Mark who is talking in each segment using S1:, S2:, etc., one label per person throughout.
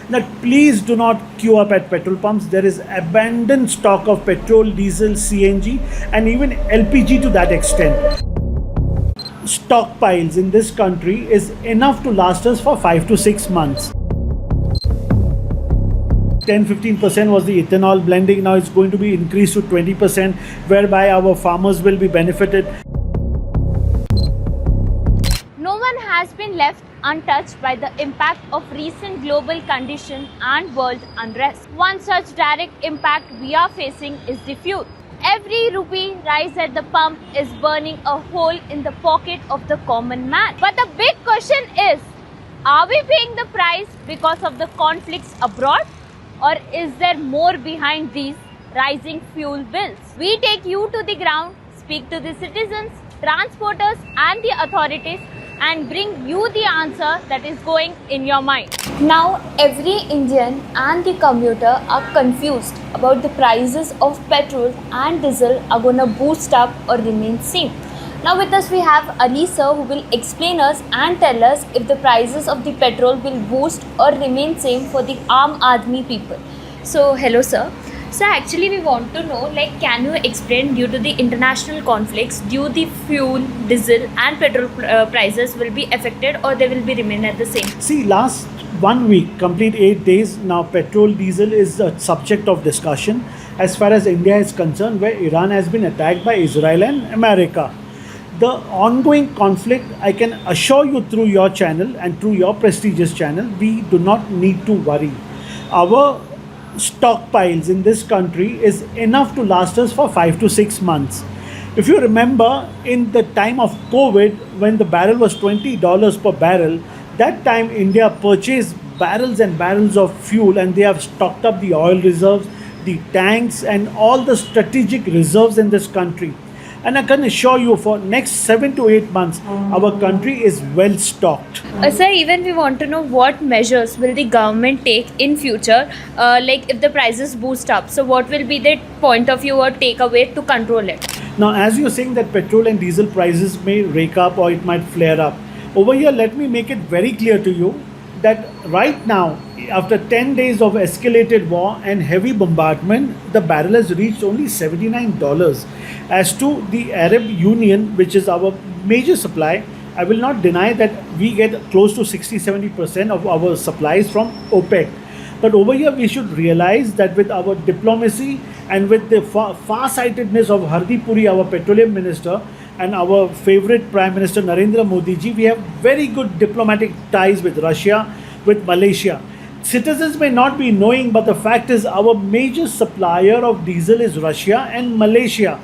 S1: that please do not queue up at petrol pumps. There is abundant stock of petrol, diesel, CNG, and even LPG to that extent. Stockpiles in this country is enough to last us for 5 to 6 months. 10-15% was the ethanol blending. Now it's going to be increased to 20%, whereby our farmers will be benefited.
S2: No one has been left untouched by the impact of recent global condition and world unrest. One such direct impact we are facing is the fuel. Every rupee rise at the pump is burning a hole in the pocket of the common man. But the big question is, are we paying the price because of the conflicts abroad? Or is there more behind these rising fuel bills? We take you to the ground, speak to the citizens, transporters and the authorities and bring you the answer that is going in your mind. Now every Indian and the commuter are confused about the prices of petrol and diesel are gonna boost up or remain same. Now with us we have Ali sir who will explain us and tell us if the prices of the petrol will boost or remain same for the Aam Aadmi people. So hello sir. So actually we want to know, like, can you explain, due to the international conflicts, do the fuel, diesel and petrol prices will be affected or they will be remain at the same?
S1: See, last 1 week, complete 8 days, now petrol, diesel is a subject of discussion as far as India is concerned, where Iran has been attacked by Israel and America. The ongoing conflict, I can assure you through your channel and through your prestigious channel, we do not need to worry. Our stockpiles in this country is enough to last us for 5 to 6 months. If you remember, in the time of COVID, when the barrel was $20 per barrel, that time India purchased barrels and barrels of fuel, and they have stocked up the oil reserves, the tanks and all the strategic reserves in this country. And I can assure you, for next 7 to 8 months, our country is well stocked.
S2: Sir, even we want to know what measures will the government take in future, like if the prices boost up. So what will be the point of view or takeaway to control it?
S1: Now, as you're saying that petrol and diesel prices may rake up or it might flare up, over here, let me make it very clear to you that right now, after 10 days of escalated war and heavy bombardment, the barrel has reached only $79. As to the Arab Union, which is our major supply, I will not deny that we get close to 60-70% of our supplies from OPEC. But over here, we should realize that with our diplomacy and with the far-sightedness of Hardeep Puri, our petroleum minister, and our favorite Prime Minister Narendra Modi ji, we have very good diplomatic ties with Russia, with Malaysia. Citizens may not be knowing, but the fact is our major supplier of diesel is Russia and Malaysia.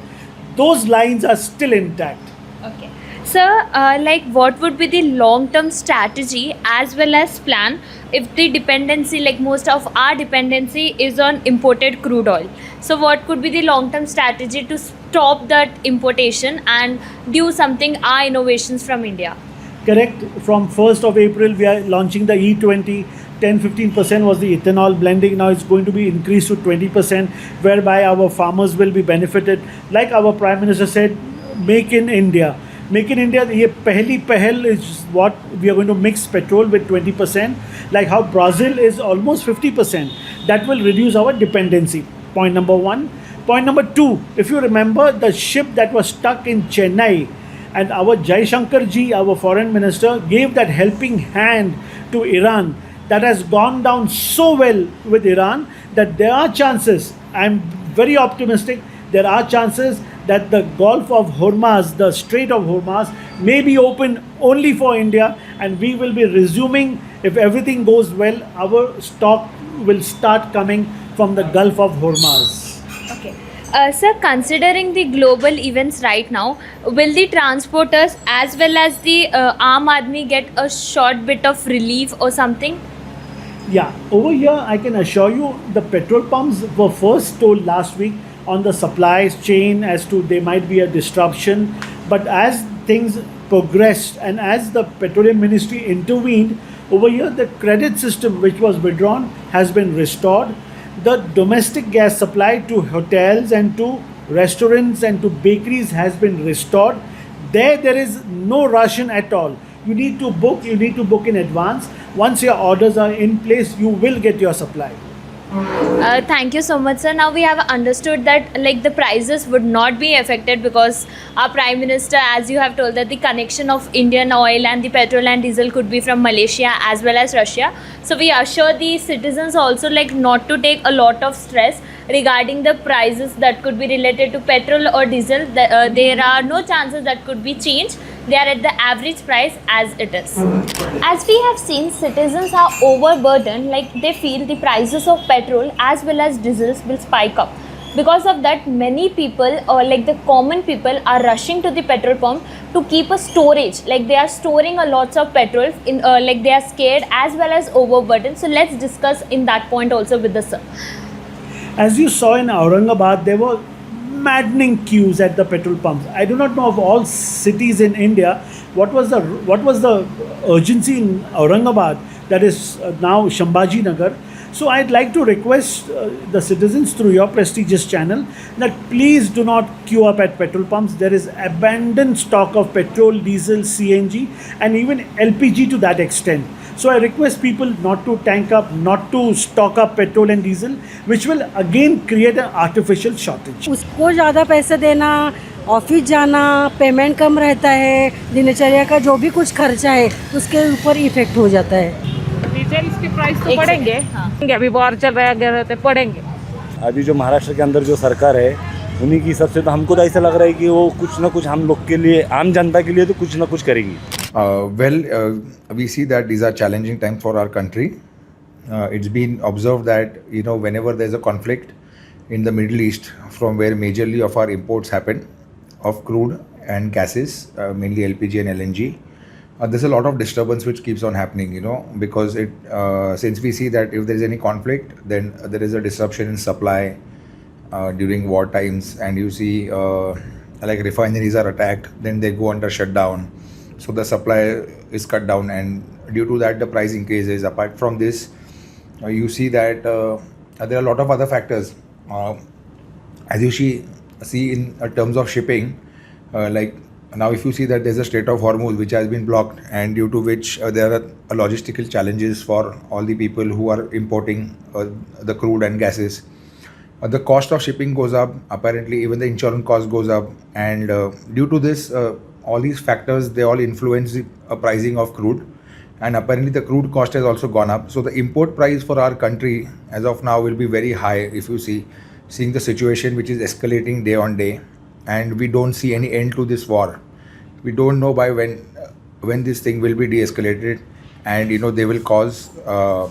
S1: Those lines are still intact.
S2: Okay. Sir, like what would be the long-term strategy as well as plan if the dependency, like most of our dependency is on imported crude oil? So what could be the long-term strategy to stop that importation and do something, our innovations from India?
S1: Correct. From 1st of April, we are launching the E20. 10-15% was the ethanol blending. Now it's going to be increased to 20%, whereby our farmers will be benefited. Like our Prime Minister said, make in India. Make in India, ye pehli pehel is what we are going to mix petrol with 20%. Like how Brazil is almost 50%. That will reduce our dependency. Point number one. Point number two, if you remember the ship that was stuck in Chennai, and our Jaishankar ji, our foreign minister, gave that helping hand to Iran. That has gone down so well with Iran that there are chances, I'm very optimistic, there are chances that the Gulf of Hormuz, the Strait of Hormuz, may be open only for India, and we will be resuming, if everything goes well, our stock will start coming from the Gulf of Hormuz.
S2: Okay. Sir, considering the global events right now, will the transporters as well as the Aam Aadmi get a short bit of relief or something?
S1: Yeah, over here I can assure you the petrol pumps were first told last week on the supplies chain as to there might be a disruption. But as things progressed and as the petroleum ministry intervened, over here the credit system which was withdrawn has been restored. The domestic gas supply to hotels and to restaurants and to bakeries has been restored. There is no ration at all. You need to book. You need to book in advance. Once your orders are in place, you will get your supply.
S2: Thank you so much, sir. Now we have understood that like the prices would not be affected because our Prime Minister, as you have told, that the connection of Indian oil and the petrol and diesel could be from Malaysia as well as Russia. So we assure the citizens also like not to take a lot of stress regarding the prices that could be related to petrol or diesel. There are no chances that could be changed. They are at the average price as it is. As we have seen, citizens are overburdened, like they feel the prices of petrol as well as diesels will spike up. Because of that, many people or like the common people are rushing to the petrol pump to keep a storage. Like they are storing a lots of petrol in like they are scared as well as overburdened. So let's discuss in that point also with the sir.
S1: As you saw in Aurangabad, there were maddening queues at the petrol pumps. I do not know of all cities in India what was the urgency in Aurangabad, that is now Shambhaji Nagar. So I'd like to request the citizens through your prestigious channel that please do not queue up at petrol pumps. There is abundant stock of petrol, diesel, CNG and even LPG to that extent. So I request people not to tank up, not to stock up petrol and diesel, which will again create an artificial shortage.
S3: उसको ज़्यादा पैसे देना, office जाना, payment कम रहता है, दिनचर्या का जो भी कुछ खर्चा है उसके ऊपर इफेक्ट हो जाता है।
S4: डीजल के प्राइस तो बढ़ेंगे, हाँ। अभी बाहर चल रहा है तो बढ़ेंगे।
S5: अभी जो महाराष्ट्र के अंदर जो सरकार है उन्हीं की सबसे तो हमको तो ऐसा लग रहा है कि वो कुछ ना कुछ हम लोग के लिए, आम जनता के लिए तो कुछ ना कुछ करेंगी।
S6: We see that these are challenging times for our country. It's been observed that whenever there's a conflict in the Middle East, from where majorly of our imports happen of crude and gases, mainly LPG and LNG, there's a lot of disturbance which keeps on happening. Because since we see that if there is any conflict, then there is a disruption in supply during war times, and you see like refineries are attacked, then they go under shutdown. So the supply is cut down, and due to that the price increases. Apart from this, you see that there are a lot of other factors. As you see in terms of shipping, like now if you see that there's a Strait of Hormuz which has been blocked, and due to which there are logistical challenges for all the people who are importing the crude and gases. The cost of shipping goes up, apparently even the insurance cost goes up, and due to this all these factors, they all influence the pricing of crude, and apparently the crude cost has also gone up. So the import price for our country as of now will be very high. If you seeing the situation which is escalating day on day, and we don't see any end to this war. We don't know by when this thing will be de-escalated, and they will cause a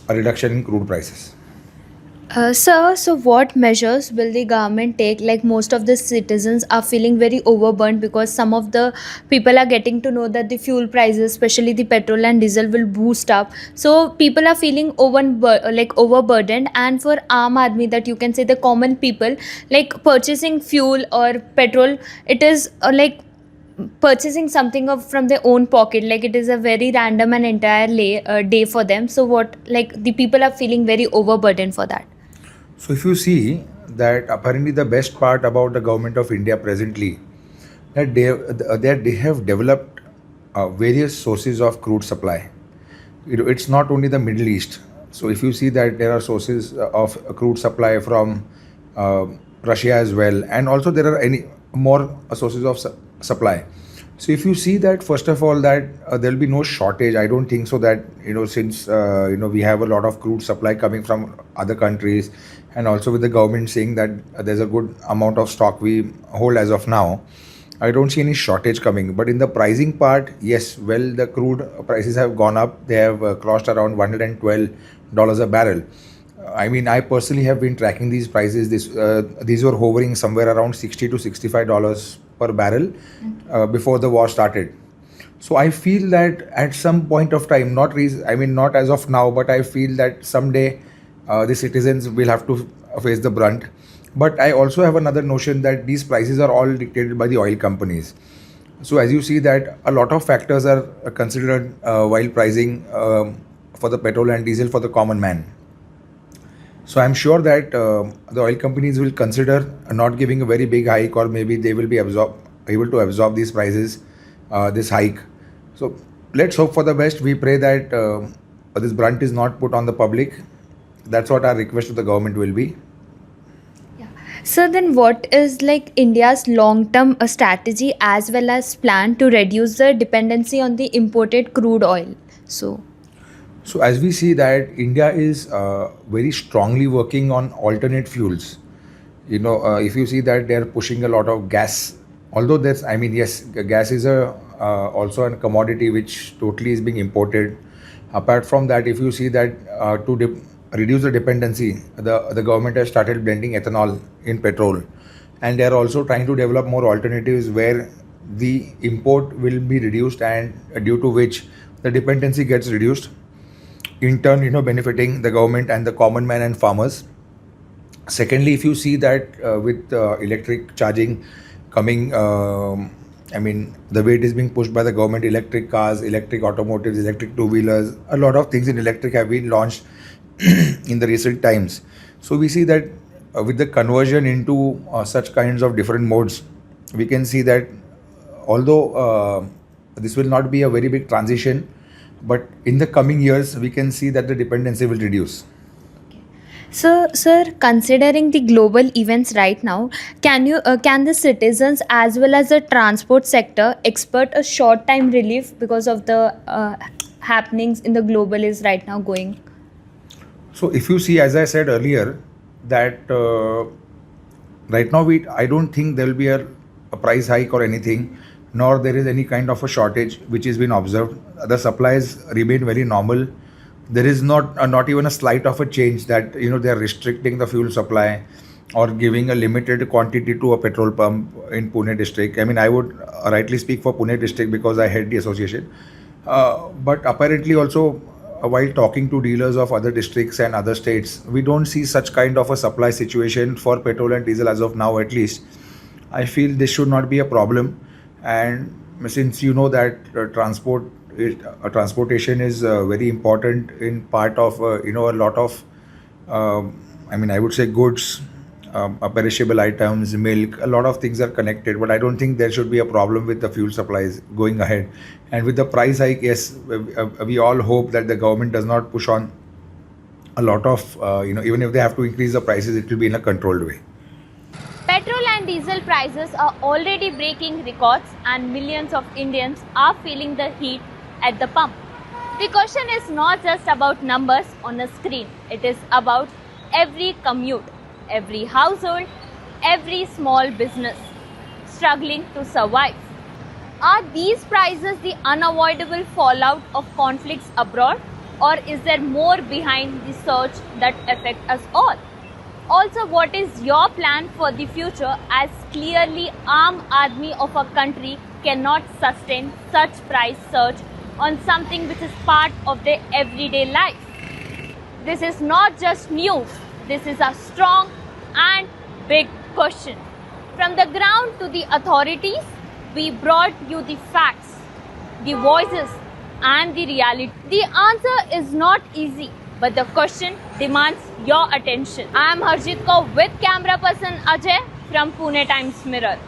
S6: reduction in crude prices.
S2: Sir, so what measures will the government take? Like most of the citizens are feeling very overburdened because some of the people are getting to know that the fuel prices, especially the petrol and diesel, will boost up. So people are feeling overburdened, and for Aam Aadmi, that you can say the common people, like purchasing fuel or petrol, it is like purchasing something from their own pocket, like it is a very random and entire day for them. So what, like the people are feeling very overburdened for that.
S6: So if you see that apparently the best part about the government of India presently, that they have developed various sources of crude supply. It's not only the Middle East. So if you see that there are sources of crude supply from Russia as well, and also there are any more sources of supply. So if you see that, first of all, that there will be no shortage. I don't think so that since we have a lot of crude supply coming from other countries, and also with the government saying that there's a good amount of stock we hold as of now, I don't see any shortage coming. But in the pricing part, yes, well, the crude prices have gone up. They have crossed around $112 a barrel. I mean, I personally have been tracking these prices. These were hovering somewhere around $60 to $65 per barrel before the war started. So I feel that at some point of time, not as of now, but I feel that someday the citizens will have to face the brunt. But I also have another notion that these prices are all dictated by the oil companies. So as you see that a lot of factors are considered while pricing for the petrol and diesel for the common man. So I'm sure that the oil companies will consider not giving a very big hike, or maybe they will be able to absorb these prices this hike. So let's hope for the best. We pray that this brunt is not put on the public. That's what our request to the government will be.
S2: So then what is like India's long-term strategy as well as plan to reduce the dependency on the imported crude oil?
S6: So as we see that India is very strongly working on alternate fuels. If you see that they are pushing a lot of gas, although yes, gas is also a commodity which totally is being imported. Apart from that, if you see that to reduce the dependency, the government has started blending ethanol in petrol, and they are also trying to develop more alternatives where the import will be reduced, and due to which the dependency gets reduced, in turn benefiting the government and the common man and farmers. Secondly, if you see that with electric charging coming, the way it is being pushed by the government, electric cars, electric automotives, electric two-wheelers, a lot of things in electric have been launched in the recent times. So we see that with the conversion into such kinds of different modes, we can see that although this will not be a very big transition, but in the coming years, we can see that the dependency will reduce.
S2: So, sir, considering the global events right now, can the citizens as well as the transport sector expect a short-time relief because of the happenings in the global is right now going?
S6: So if you see, as I said earlier, that right now I don't think there will be a price hike or anything, nor there is any kind of a shortage which has been observed. The supplies remain very normal. There is not even a slight of a change that they are restricting the fuel supply or giving a limited quantity to a petrol pump in Pune district. I would rightly speak for Pune district because I head the association. But apparently also, while talking to dealers of other districts and other states, we don't see such kind of a supply situation for petrol and diesel as of now. At least I feel this should not be a problem. And since that transportation is very important in part of a lot of I would say goods, perishable items, milk, a lot of things are connected, but I don't think there should be a problem with the fuel supplies going ahead. And with the price hike, yes, we all hope that the government does not push on a lot of even if they have to increase the prices, it will be in a controlled way.
S2: Petrol and diesel prices are already breaking records and millions of Indians are feeling the heat at the pump. The question is not just about numbers on a screen. It is about every commute, every household, every small business struggling to survive. Are these prices the unavoidable fallout of conflicts abroad, or is there more behind the surge that affect us all? Also, what is your plan for the future, as clearly Aam Aadmi of a country cannot sustain such price surge on something which is part of their everyday life? This is not just news. This is a strong and big question. From the ground to the authorities, we brought you the facts, the voices and the reality. The answer is not easy, but the question demands your attention. I am Harjit Kaur with camera person Ajay from Pune Times Mirror.